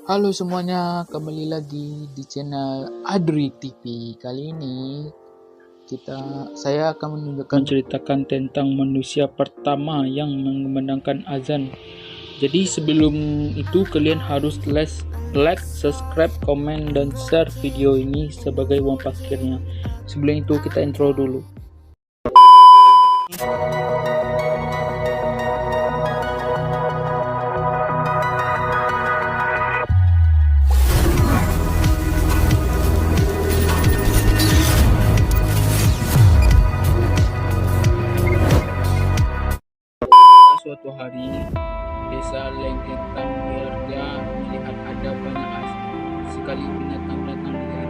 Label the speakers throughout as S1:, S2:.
S1: Halo semuanya, kembali lagi di channel Adri TV. Kali ini saya akan menceritakan tentang manusia pertama yang mengumandangkan azan. Jadi sebelum itu kalian harus like, subscribe, komen, dan share video ini sebagai uang parkirnya. Sebelum itu kita intro dulu. Suatu hari, desa Lengketang warga melihat ada banyak sekali binatang-binatang liar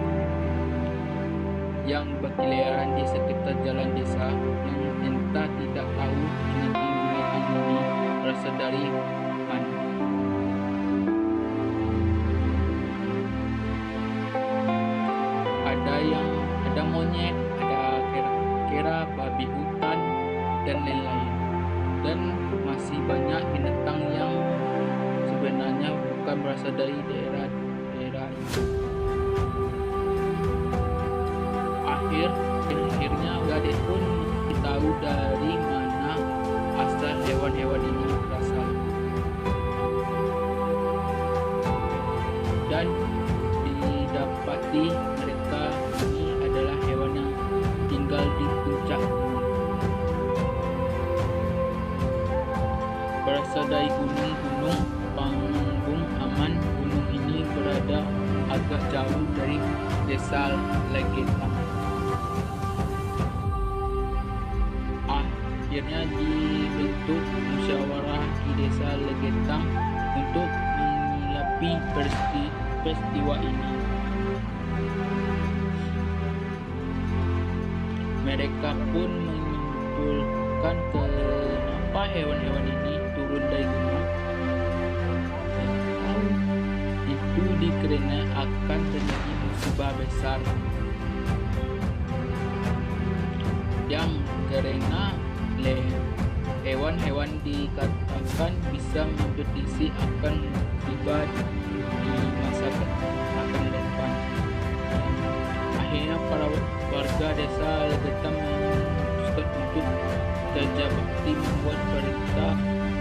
S1: yang berkeliaran di sekitar jalan desa, yang entah tidak tahu binatang-binatang ini berasal dari mana. Ada monyet, ada kera-kera, babi hutan, dan lain-lain. Dan masih banyak binatang yang sebenarnya bukan berasal dari daerah itu. Akhirnya gadis pun tahu dari mana asal hewan-hewan ini berasal, dan didapati mereka ini adalah hewan yang tinggal di puncak gunung, berasal dari gunung Panggung Aman. Gunung ini berada agak jauh dari desa Lengketang. Akhirnya dibentuk musyawarah di desa Lengketang untuk menyikapi peristiwa ini. Mereka pun menyimpulkan kenapa hewan-hewan ini turun dari gunung. Itu dikarenakan akan terjadi musibah besar yang karena hewan-hewan dikatakan bisa memprediksi akan tiba di masa akan depan. Akhirnya para warga desa Lengketang memutuskan untuk kerja bakti membuat berita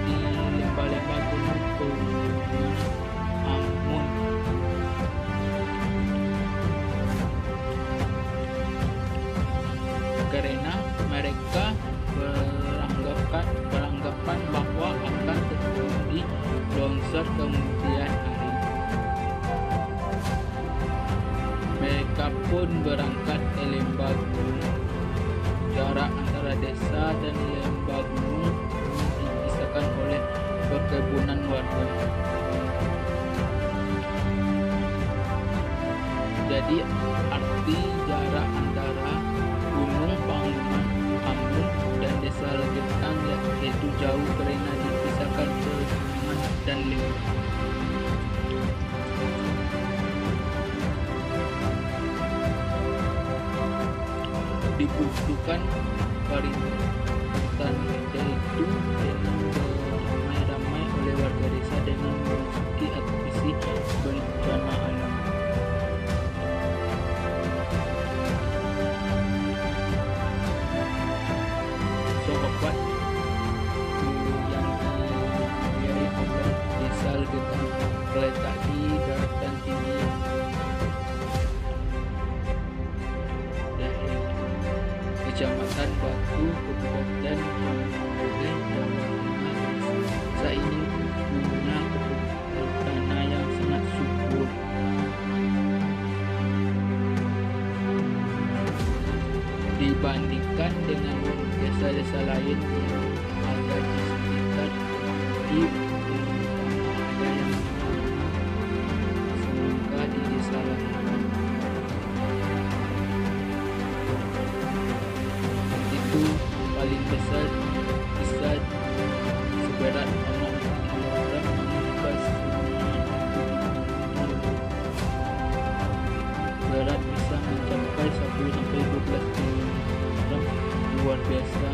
S1: di lembah-lembah gunung Pegunungan Amun. Karena mereka beranggapan bahwa akan terjadi longsor kemudian hari. Mereka pun berangkat ke lembah gunung. Jarak antara desa dan lembah gunung dipisahkan oleh perkebunan warga. Jadi arti jarak antara gunung Panggung Amun dan desa Lengketang yaitu jauh karena dipisahkan pegunungan dan lembah. Dibutuhkan peringatan yaitu dengan beramai-ramai oleh warga desa dengan memasuki aktivisi bencana alam. Sobat yang dibiayai oleh desa Lengketang terletak di daratan tinggi Kecamatan Batu, Kabupaten Mamuju, Jawa Tengah. Desa ini punya tanah yang sangat subur. Dibandingkan dengan desa-desa lain yang ada di sekitar, di ada yang semoga di desa lain. Itu paling besar bisa seberat anak orang berat bisa mencapai 1-12 kg. Luar biasa.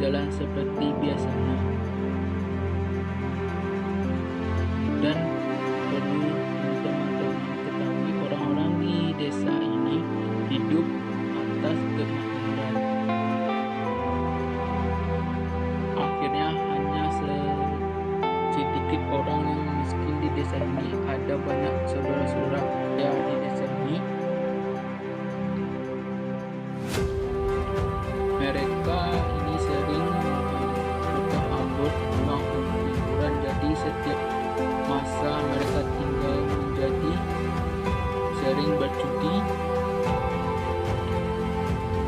S1: berjalan seperti biasanya. Dan perlu teman-teman ketahui, orang-orang di desa ini hidup atas kemakmuran. Akhirnya hanya sedikit orang yang miskin di desa ini. Ada banyak saudara-saudara yang di desa ini. Mereka ini sering berkabut uang untuk liburan, jadi setiap masa mereka tinggal menjadi sering bercuti.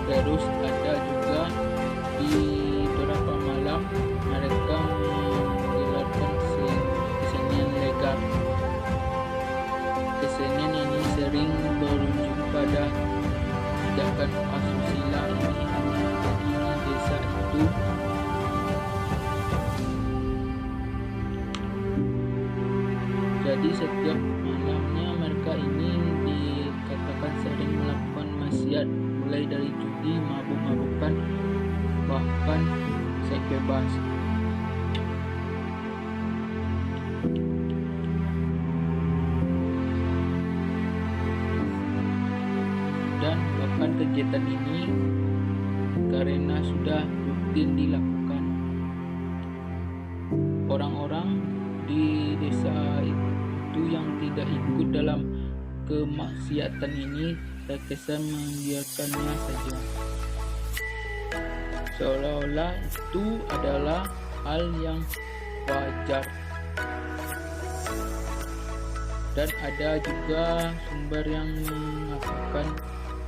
S1: Terus ada juga di beberapa malam mereka menggelarkan kesenian legar. Kesenian ini sering berujung pada tindakan asusila ini hanya terjadi di desa itu. Jadi setiap malamnya mereka ini dikatakan sering melakukan maksiat, mulai dari judi, mabuk-mabukan, bahkan seks bebas. Dan bahkan kegiatan ini karena sudah rutin dilakukan, orang-orang di desa itu yang tidak ikut dalam kemaksiatan ini terkesan membiarkannya saja, seolah-olah itu adalah hal yang wajar. Dan ada juga sumber yang mengatakan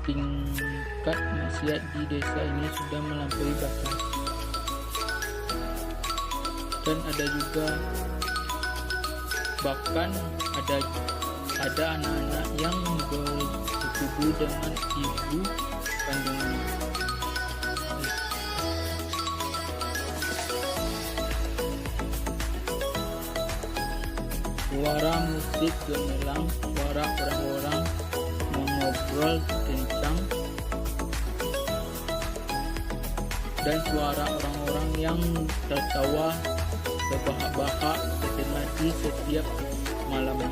S1: tingkat maksiat di desa ini sudah melampaui batas. Dan ada juga bahkan ada anak-anak yang bersetubuh dengan ibu kandungnya. Suara musik gemelang, suara orang-orang mengobrol kencang, dan suara orang-orang yang tertawa terbahak-bahak terdengar di setiap malamnya.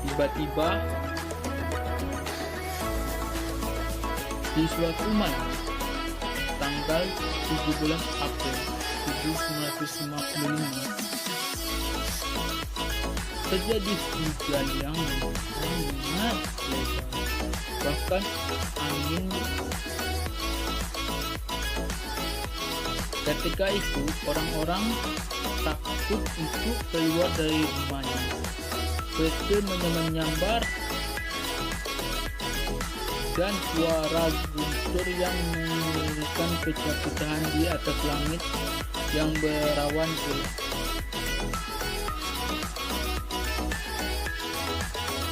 S1: Tiba-tiba di suatu malam tanggal 7 bulan April 1955 terjadi hujan yang sangat lebat, bahkan angin. Ketika itu orang-orang takut untuk keluar dari rumahnya. Petir menyambar dan suara guntur yang mengerikan pecah-pecahan di atas langit yang berawan gelap.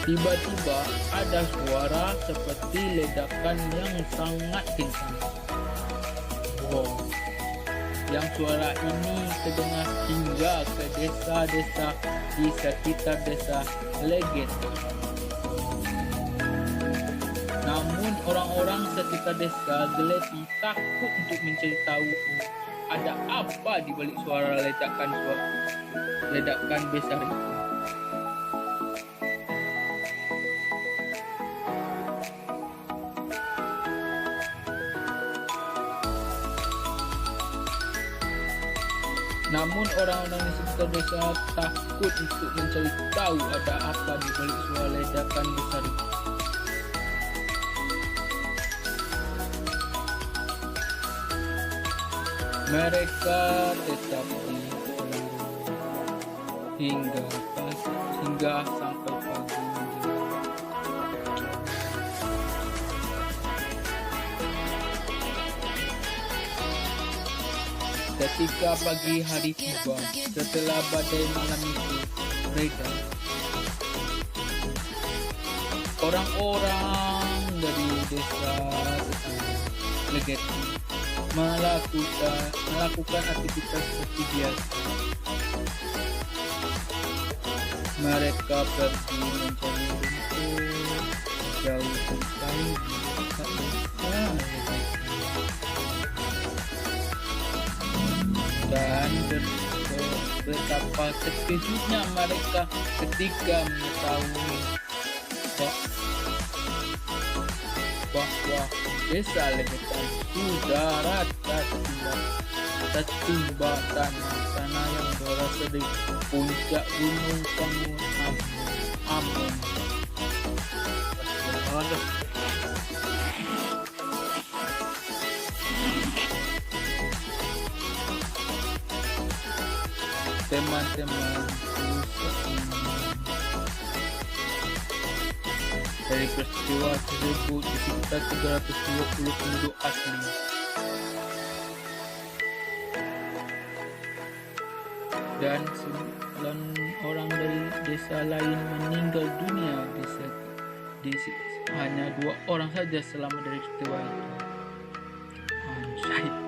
S1: Tiba-tiba ada suara seperti ledakan yang sangat kencang. Wow. Yang suara ini terdengar hingga ke desa-desa di sekitar desa Legend. Namun orang-orang sekitar desa Geletong takut untuk mencari tahu ada apa di balik suara ledakan besar itu. Namun orang-orang di sekitar desa takut untuk mencari tahu ada apa di balik suara ledakan besar itu. Mereka tetap hingga sampai pagi. Ketika pagi hari tiba, setelah badai malam itu reda, orang-orang dari desa Legend melakukan aktivitas seperti biasa. Mereka pergi mencari rumput, jauh sekali dekat desa, dan betapa terkejutnya mereka ketika mengetahui bahwa desa Legetan sudah rata tertimpa tanah yang berasal dari puncak gunung Amun. Teman-teman, dari peristiwa tersebut di sekitar 320 penduduk asli dan 9 orang dari desa lain meninggal dunia. Hanya 2 orang saja selamat dari peristiwa itu. Anjay.